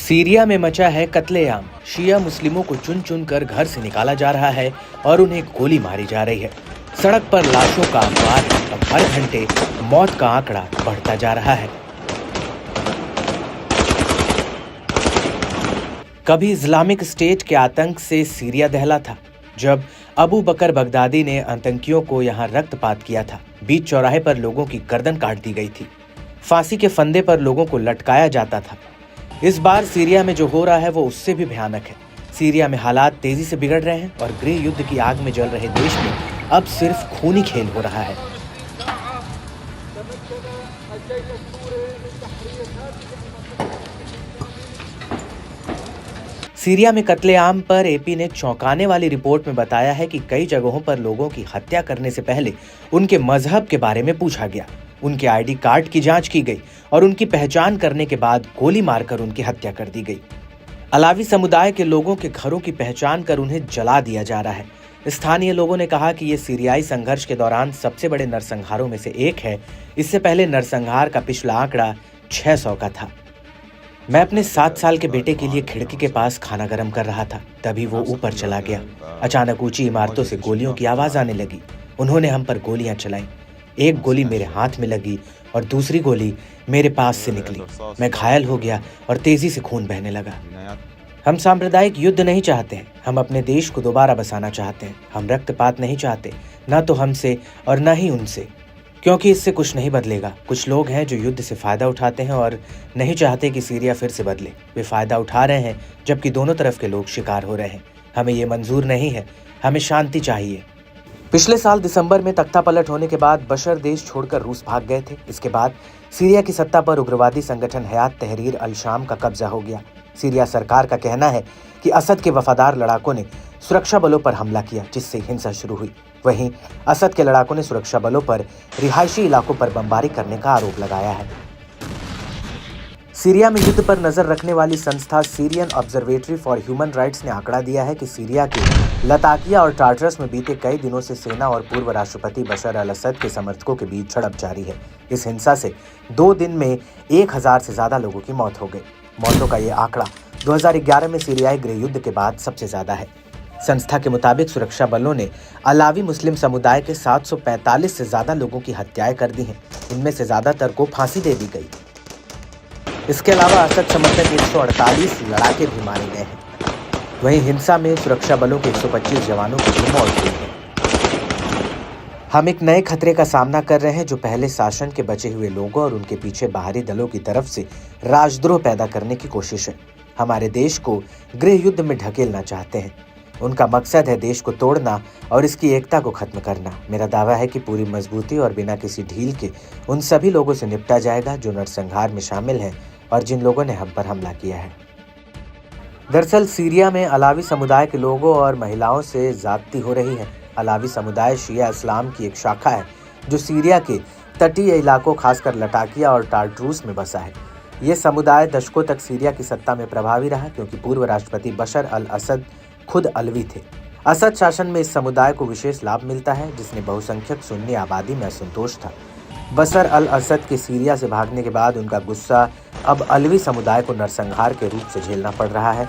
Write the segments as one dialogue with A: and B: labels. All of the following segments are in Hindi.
A: सीरिया में मचा है कत्लेआम। शिया मुस्लिमों को चुन चुन कर घर से निकाला जा रहा है और उन्हें गोली मारी जा रही है। सड़क पर लाशों का अंबार है और हर घंटे मौत का आंकड़ा बढ़ता जा रहा है। कभी इस्लामिक स्टेट के आतंक से सीरिया दहला था, जब अबू बकर बगदादी ने आतंकियों को यहां रक्तपात किया था। बीच चौराहे पर लोगों की गर्दन काट दी गई थी। फांसी के फंदे पर लोगों को लटकाया जाता था। इस बार सीरिया में जो हो रहा है वो उससे भी भयानक है। सीरिया में हालात तेजी से बिगड़ रहे हैं और गृह युद्ध की आग में जल रहे देश में अब सिर्फ खूनी खेल हो रहा है। सीरिया में कत्लेआम पर एपी ने चौंकाने वाली रिपोर्ट में बताया है कि कई जगहों पर लोगों की हत्या करने से पहले उनके मजहब के बारे में पूछा गया, उनके आईडी कार्ड की जांच की गई और उनकी पहचान करने के बाद गोली मारकर उनकी हत्या कर दी गई। अलावी समुदाय के लोगों के घरों की पहचान कर उन्हें जला दिया जा रहा है। स्थानीय लोगों ने कहा कि ये सीरियाई संघर्ष के दौरान सबसे बड़े नरसंहारों में से एक है। इससे पहले नरसंहार का पिछला आंकड़ा 600 का था। मैं अपने 7 साल के बेटे के लिए खिड़की के पास खाना गर्म कर रहा था, तभी वो ऊपर चला गया। अचानक ऊंची इमारतों से गोलियों की आवाज आने लगी। उन्होंने हम पर गोलियां चलाई। एक गोली मेरे हाथ में लगी और दूसरी गोली मेरे पास से निकली। मैं घायल हो गया और तेजी से खून बहने लगा। हम सांप्रदायिक युद्ध नहीं चाहते हैं, हम अपने देश को दोबारा बसाना चाहते हैं। हम रक्तपात नहीं चाहते, ना तो हमसे और ना ही उनसे, क्योंकि इससे कुछ नहीं बदलेगा। कुछ लोग हैं जो युद्ध से फायदा उठाते हैं और नहीं चाहते कि सीरिया फिर से बदले। वे फायदा उठा रहे हैं जबकि दोनों तरफ के लोग शिकार हो रहे हैं। हमें ये मंजूर नहीं है, हमें शांति चाहिए। पिछले साल दिसंबर में तख्ता पलट होने के बाद बशर देश छोड़कर रूस भाग गए थे। इसके बाद सीरिया की सत्ता पर उग्रवादी संगठन हयात तहरीर अल शाम का कब्जा हो गया। सीरिया सरकार का कहना है कि असद के वफादार लड़ाकों ने सुरक्षा बलों पर हमला किया, जिससे हिंसा शुरू हुई। वहीं असद के लड़ाकों ने सुरक्षा बलों पर रिहायशी इलाकों पर बमबारी करने का आरोप लगाया है। सीरिया में युद्ध पर नजर रखने वाली संस्था Syrian observatory for human rights ने आंकड़ा दिया है कि सीरिया के लताकिया और टार्टरस में बीते कई दिनों से सेना और पूर्व राष्ट्रपति बशर अल असद के समर्थकों के बीच झड़प जारी है। इस हिंसा से 2 दिन में 1000 से ज्यादा लोगों की मौत हो गई। मौतों का ये आंकड़ा 2011 में सीरियाई गृह युद्ध के बाद सबसे ज्यादा है। संस्था के मुताबिक सुरक्षा बलों ने अलावी मुस्लिम समुदाय के 745 से ज्यादा लोगों की हत्याएं कर दी हैं। इनमें से ज्यादातर को फांसी दे दी गई। इसके अलावा असद समर्थक 148 लड़ाके भी मारे गए हैं। वहीं हिंसा में सुरक्षा बलों के 125 जवानों की भी मौत हुई है। हम एक नए खतरे का सामना कर रहे हैं, जो पहले शासन के बचे हुए लोगों और उनके पीछे बाहरी दलों की तरफ से राजद्रोह पैदा करने की कोशिश है। हमारे देश को गृह युद्ध में ढकेलना चाहते हैं। उनका मकसद है देश को तोड़ना और इसकी एकता को खत्म करना। मेरा दावा है कि पूरी मजबूती और बिना किसी ढील के उन सभी लोगों से निपटा जाएगा जो नरसंहार में शामिल हैं और जिन लोगों ने हम पर हमला किया है। दरअसल सीरिया में अलावी समुदाय के लोगों और महिलाओं से ज्यादती हो रही है। अलावी समुदाय शिया इस्लाम की एक शाखा है जो सीरिया के तटीय इलाकों, खासकर लटाकिया और टार्टरूस में बसा है। ये समुदाय दशकों तक सीरिया की सत्ता में प्रभावी रहा, क्योंकि पूर्व राष्ट्रपति बशर अल असद खुद अलवी थे। असद शासन में इस समुदाय को विशेष लाभ मिलता है, जिसने बहुसंख्यक सुन्नी आबादी में असंतोष था। बशर अल असद के सीरिया से भागने के बाद उनका गुस्सा अब अलवी समुदाय को नरसंहार के रूप से झेलना पड़ रहा है।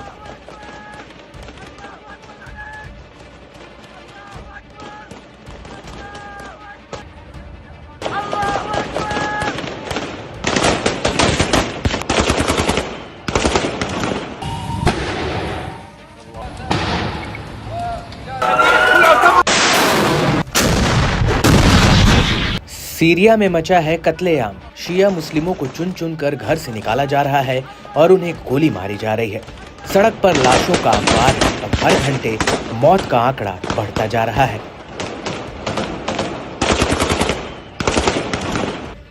A: सीरिया में मचा है कत्लेआम। शिया मुस्लिमों को चुन चुन कर घर से निकाला जा रहा है और उन्हें गोली मारी जा रही है। सड़क पर लाशों का अंबार है और हर घंटे मौत का आंकड़ा बढ़ता जा रहा है।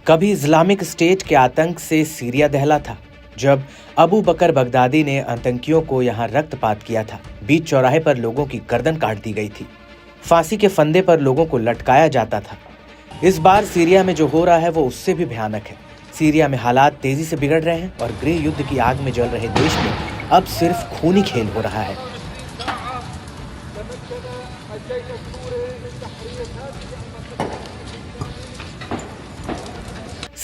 A: कभी इस्लामिक स्टेट के आतंक से सीरिया दहला था, जब अबू बकर बगदादी ने आतंकियों को यहां रक्तपात किया था। बीच चौराहे पर लोगों की गर्दन काट दी गई थी। फांसी के फंदे पर लोगों को लटकाया जाता था। इस बार सीरिया में जो हो रहा है वो उससे भी भयानक है। सीरिया में हालात तेजी से बिगड़ रहे हैं और गृह युद्ध की आग में जल रहे देश में अब सिर्फ खूनी खेल हो रहा है।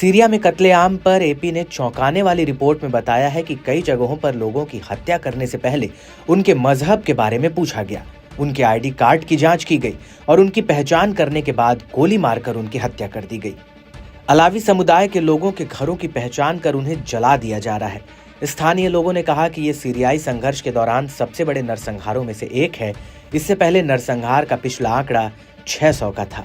A: सीरिया में कत्लेआम पर एपी ने चौंकाने वाली रिपोर्ट में बताया है कि कई जगहों पर लोगों की हत्या करने से पहले उनके मजहब के बारे में पूछा गया, उनके आईडी कार्ड की जांच की गई और उनकी पहचान करने के बाद गोली मारकर उनकी हत्या कर दी गई। अलावी समुदाय के लोगों के घरों की पहचान कर उन्हें जला दिया जा रहा है। स्थानीय लोगों ने कहा कि ये सीरियाई संघर्ष के दौरान सबसे बड़े नरसंहारों में से एक है। इससे पहले नरसंहार का पिछला आंकड़ा 600 का था।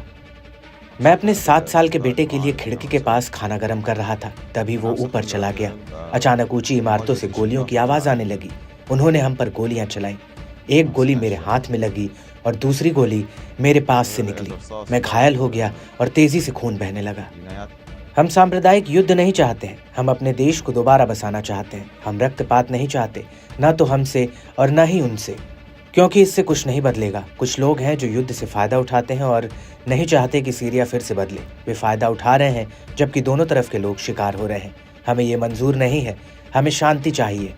A: मैं अपने 7 साल के बेटे के लिए खिड़की के पास खाना गर्म कर रहा था, तभी वो ऊपर चला गया। अचानक ऊंची इमारतों से गोलियों की आवाज आने लगी। उन्होंने हम पर गोलियां चलाई। एक गोली मेरे हाथ में लगी और दूसरी गोली मेरे पास से निकली। मैं घायल हो गया और तेजी से खून बहने लगा। हम सांप्रदायिक युद्ध नहीं चाहते हैं, हम अपने देश को दोबारा बसाना चाहते हैं। हम रक्तपात नहीं चाहते, न तो हमसे और न ही उनसे, क्योंकि इससे कुछ नहीं बदलेगा। कुछ लोग हैं जो युद्ध से फायदा उठाते हैं और नहीं चाहते कि सीरिया फिर से बदले। वे फायदा उठा रहे हैं जबकि दोनों तरफ के लोग शिकार हो रहे हैं। हमें ये मंजूर नहीं है, हमें शांति चाहिए।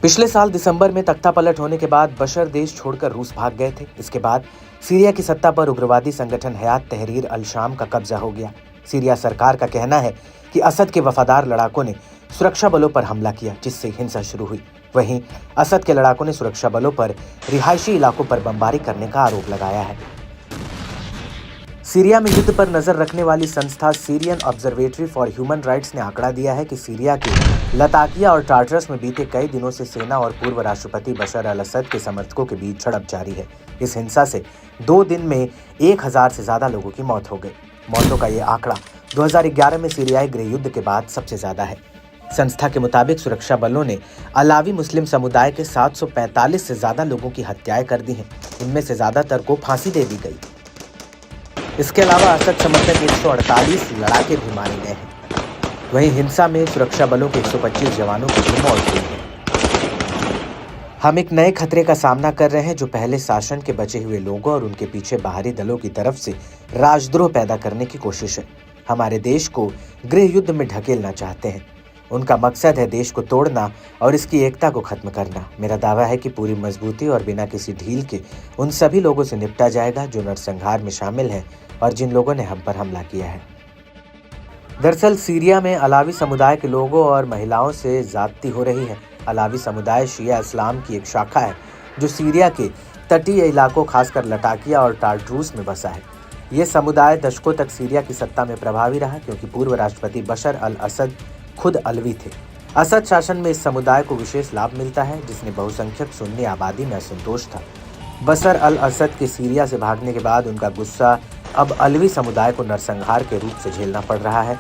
A: पिछले साल दिसंबर में तख्तापलट होने के बाद बशर देश छोड़कर रूस भाग गए थे। इसके बाद सीरिया की सत्ता पर उग्रवादी संगठन हयात तहरीर अल शाम का कब्जा हो गया। सीरिया सरकार का कहना है कि असद के वफादार लड़ाकों ने सुरक्षा बलों पर हमला किया, जिससे हिंसा शुरू हुई। वहीं असद के लड़ाकों ने सुरक्षा बलों पर रिहायशी इलाकों पर बमबारी करने का आरोप लगाया है। सीरिया में युद्ध पर नजर रखने वाली संस्था Syrian observatory for human rights ने आंकड़ा दिया है कि सीरिया के लताकिया और टार्टरस में बीते कई दिनों से सेना और पूर्व राष्ट्रपति बशर अल असद के समर्थकों के बीच झड़प जारी है। इस हिंसा से 2 दिन में 1000 से ज्यादा लोगों की मौत हो गई। मौतों का ये आंकड़ा 2011 में सीरियाई गृह युद्ध के बाद सबसे ज्यादा है। संस्था के मुताबिक सुरक्षा बलों ने अलावी मुस्लिम समुदाय के 745 से ज्यादा लोगों की हत्याएं कर दी हैं। इनमें से ज्यादातर को फांसी दे दी गई। इसके अलावा असद समर्थक 148 लड़ाके भी मारे गए हैं। वहीं हिंसा में सुरक्षा बलों के 125 जवानों की भी मौत हुई है। हम एक नए खतरे का सामना कर रहे हैं, जो पहले शासन के बचे हुए लोगों और उनके पीछे बाहरी दलों की तरफ से राजद्रोह पैदा करने की कोशिश है। हमारे देश को गृह युद्ध में ढकेलना चाहते हैं। उनका मकसद है देश को तोड़ना और इसकी एकता को खत्म करना। मेरा दावा है कि पूरी मजबूती और बिना किसी ढील के उन सभी लोगों से निपटा जाएगा जो नरसंहार में शामिल हैं और जिन लोगों ने हम पर हमला किया है। दरअसल सीरिया में अलावी समुदाय के लोगों और महिलाओं से ज्यादती हो रही है। अलावी समुदाय शिया इस्लाम की एक शाखा है जो सीरिया के तटीय इलाकों, खासकर लटाकिया और टार्टरूस में बसा है। ये समुदाय दशकों तक सीरिया की सत्ता में प्रभावी रहा, क्योंकि पूर्व राष्ट्रपति बशर अल असद खुद अलवी थे। असद शासन में इस समुदाय को विशेष लाभ मिलता है, जिसने बहुसंख्यक सुन्नी आबादी में असंतोष था। बशर अल असद के सीरिया से भागने के बाद उनका गुस्सा अब अलवी समुदाय को नरसंहार के रूप से झेलना पड़ रहा है।